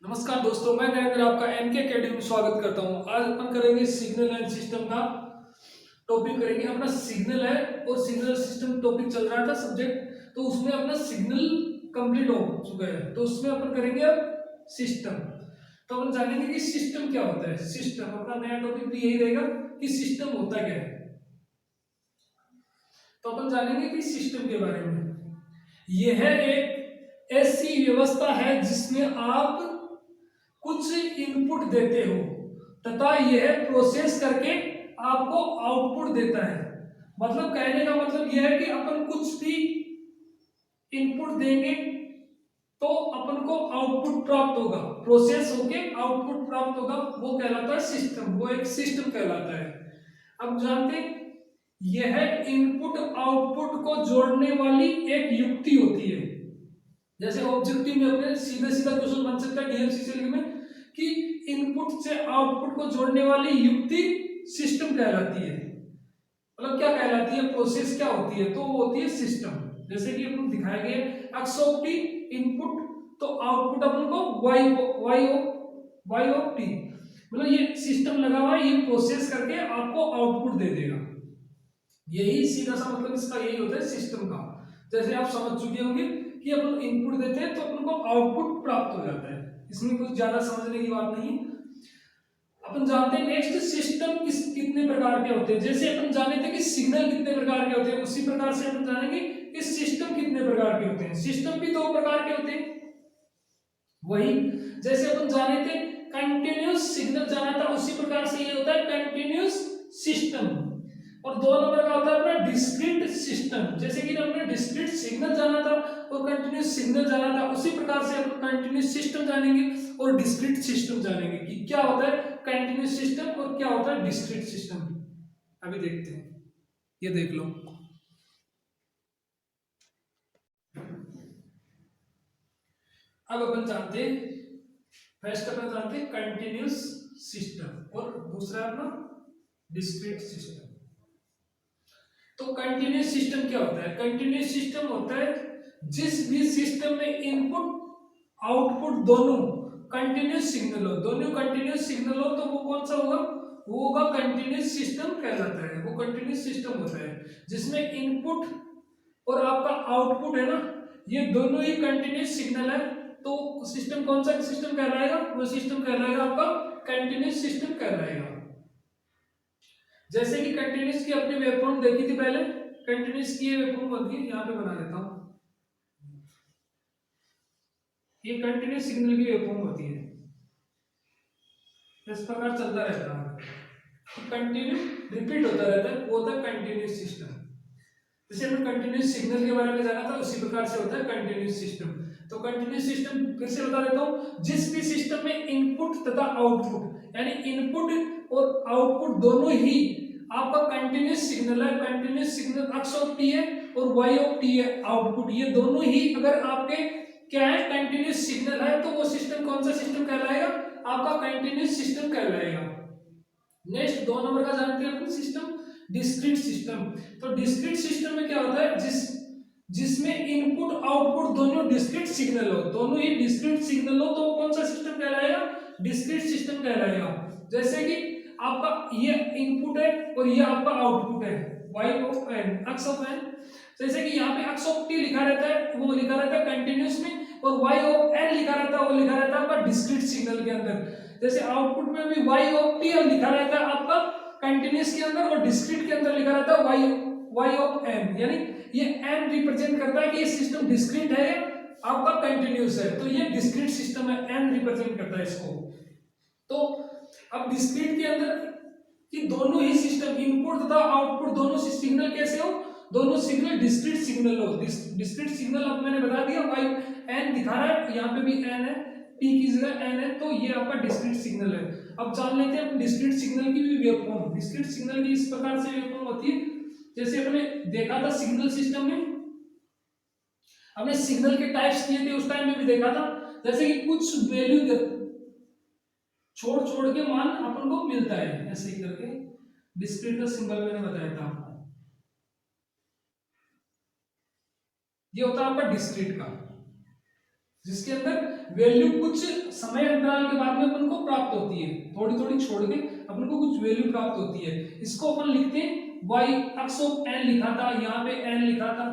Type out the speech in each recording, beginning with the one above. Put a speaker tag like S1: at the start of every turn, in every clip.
S1: नमस्कार दोस्तों, मैं नरेंद्र आपका एनके अकेडमी में स्वागत करता हूं। आज अपन करेंगे सिग्नल एंड सिस्टम का टॉपिक करेंगे। अपना सिग्नल है और सिग्नल सिस्टम टॉपिक चल रहा था सब्जेक्ट, तो उसमें अपना सिग्नल कंप्लीट हो चुका है, तो उसमें अपन करेंगे अब सिस्टम। तो अपन जानेंगे कि सिस्टम क्या होता है। सिस्टम अपना नया टॉपिक भी यही रहेगा कि सिस्टम होता क्या है। तो अपन जानेंगे कि सिस्टम के बारे में। यह एक ऐसी व्यवस्था है जिसमें आप कुछ इनपुट देते हो तथा यह प्रोसेस करके आपको आउटपुट देता है। मतलब कहने का मतलब यह है कि अपन कुछ भी इनपुट देंगे तो अपन को आउटपुट प्राप्त होगा, प्रोसेस होके आउटपुट प्राप्त होगा, वो कहलाता है सिस्टम। वो एक सिस्टम कहलाता है। अब जानते हैं, यह इनपुट आउटपुट को जोड़ने वाली एक युक्ति होती है। जैसे ऑब्जेक्टिव में अपने सीधा सीधा क्वेश्चन बन सकता है डीएमसीसी में कि इनपुट से आउटपुट को जोड़ने वाली युक्ति सिस्टम कहलाती है। मतलब क्या कहलाती है, प्रोसेस क्या होती है, तो वो होती है सिस्टम। जैसे कि अपन दिखाए गए एक्स ऑफ टी इनपुट, तो आउटपुट अपन को वाई ऑफ टी, मतलब ये सिस्टम लगा हुआ है, ये प्रोसेस करके आपको आउटपुट दे देगा। यही सीधा सा मतलब इसका यही होता है सिस्टम का। जैसे आप समझ चुके होंगे कि अपन इनपुट देते हैं तो अपन को आउटपुट प्राप्त हो जाता है, इसमें कुछ ज्यादा समझने की बात नहीं। अपन जानते हैं नेक्स्ट सिस्टम कितने प्रकार के होते हैं। जैसे अपन जाने थे कि सिग्नल कितने प्रकार के होते हैं, उसी प्रकार से अपन जानेंगे कि सिस्टम कितने प्रकार के होते हैं। सिस्टम भी दो प्रकार के होते हैं। वही जैसे अपन जाने थे कंटिन्यूस सिग्नल जाना था, उसी प्रकार से ये होता है कंटिन्यूस सिस्टम। और दो नंबर का होता है अपना डिस्क्रीट सिस्टम। जैसे कि हमने डिस्क्रीट सिग्नल जाना था और कंटिन्यूस सिग्नल जाना था, उसी प्रकार से अपन कंटिन्यूस सिस्टम जानेंगे और डिस्क्रीट सिस्टम जानेंगे कि क्या होता है कंटिन्यूस सिस्टम और क्या होता है डिस्क्रीट सिस्टम। अभी देखते हैं, ये देख लो। अब अपन जानते हैं, फर्स्ट अपन जानते हैं कंटिन्यूस सिस्टम और दूसरा अपना डिस्क्रीट सिस्टम। तो कंटिन्यूस सिस्टम क्या होता है? कंटिन्यूस सिस्टम होता है जिस भी सिस्टम में इनपुट आउटपुट दोनों कंटिन्यूस सिग्नल हो, दोनों कंटिन्यूस सिग्नल हो, तो वो कौन सा होगा? वो होगा कंटिन्यूस सिस्टम कहलाता है। वो कंटिन्यूस सिस्टम होता है जिसमें इनपुट और आपका आउटपुट है ना, ये दोनों ही कंटिन्यूस सिग्नल है। तो सिस्टम कौन सा सिस्टम कहलाएगा? वो सिस्टम कहलाएगा आपका कंटिन्यूस सिस्टम कहलाएगा। जैसे कि कंटिन्यूस की अपनी वेवफॉर्म देखी थी पहले, कंटिन्यूस की ये वेवफॉर्म होती है, यहाँ पे बना देता हूं। ये कंटिन्यूस सिग्नल की वेवफॉर्म होती है, इस प्रकार चलता रहता है, कंटिन्यू रिपीट होता रहता है, वो होता है कंटिन्यूस सिस्टम। जैसे हमने कंटिन्यूस सिग्नल के बारे में जाना था, उसी प्रकार से होता है कंटिन्यूस सिस्टम। तो कंटिन्यूस सिस्टम फिर से बता देता हूं, जिस भी सिस्टम में इनपुट तथा आउटपुट यानी इनपुट और आउटपुट दोनों ही आपका कंटिन्यूस सिग्नल है, continuous signal x of T है और वाई ऑफ टी है आउटपुट, ये दोनों ही अगर आपके क्या है कंटिन्यूस सिग्नल है, तो वो सिस्टम कौन सा सिस्टम कहलाएगा? आपका कंटिन्यूस सिस्टम कहलाएगा। नेक्स्ट दो नंबर का जानते हैं अपन सिस्टम डिस्क्रीट सिस्टम। तो डिस्क्रीट सिस्टम में क्या होता है, जिसमें इनपुट आउटपुट दोनों डिस्क्रीट सिग्नल हो, दोनों ही डिस्क्रीट सिग्नल हो, तो कौन सा सिस्टम कहलाएगा? डिस्क्रीट सिस्टम कहलाएगा। जैसे कि आपका ये इनपुट है और ये आपका आउटपुट है, y of n x of n। जैसे कि यहाँ पे x ऑफ t लिखा रहता है, वो लिखा रहता है कंटिन्यूस में, और y ऑफ n लिखा रहता है, वो लिखा रहता है आपका डिस्क्रीट सिग्नल के अंदर। जैसे आउटपुट में भी y ऑफ t लिखा रहता है आपका कंटिन्यूस के अंदर, और डिस्क्रीट के अंदर लिखा रहता है y ऑफ n, यानी ये n रिप्रेजेंट करता है कि ये सिस्टम डिस्क्रीट है आपका कंटिन्यूस है, तो ये डिस्क्रीट सिस्टम है, n रिप्रेजेंट करता है इसको। तो अब डिस्क्रीट के अंदर कि दोनों ही सिस्टम इनपुट तथा आउटपुट दोनों सिग्नल कैसे हो? दोनों सिग्नल डिस्क्रीट सिग्नल हो। डिस्क्रीट सिग्नल अब मैंने बता दिया, y n दिखा रहा है, यहाँ पे भी n है, t की जगह n है, तो ये आपका डिस्क्रीट सिग्नल है। अब जान लेते हैं डिस्क्रीट सिग्नल की भी वेवफॉर्म। डिस्क्रीट सिग्नल की इस प्रकार से वेवफॉर्म होती है, जैसे अपने देखा था सिग्नल सिस्टम में, हमने सिग्नल के टाइप्स किए थे उस टाइम में भी देखा था। जैसे कि कुछ वैल्यू छोड़ छोड़ के मान अपन को मिलता है, ऐसे ही करके डिस्क्रीट का सिंबल मैंने बताया था आपको, ये होता है आपका डिस्क्रीट का। जिसके अंदर वैल्यू कुछ समय अंतराल के बाद में अपन को प्राप्त होती है, थोड़ी थोड़ी छोड़ के अपन को कुछ वैल्यू प्राप्त होती है। इसको अपन लिखते हैं y अक्ष ऑफ n लिखा था, यहाँ पे n लिखा था।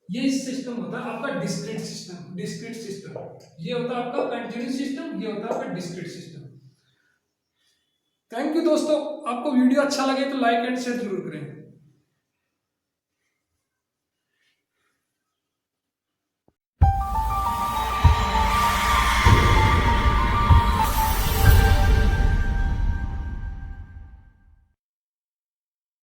S1: ये सिस्टम होता है आपका डिस्क्रीट सिस्टम। डिस्क्रीट सिस्टम ये होता है आपका कंटिन्यूस सिस्टम, ये होता है आपका डिस्क्रीट सिस्टम। थैंक यू दोस्तों, आपको वीडियो अच्छा लगे तो लाइक एंड शेयर जरूर करें।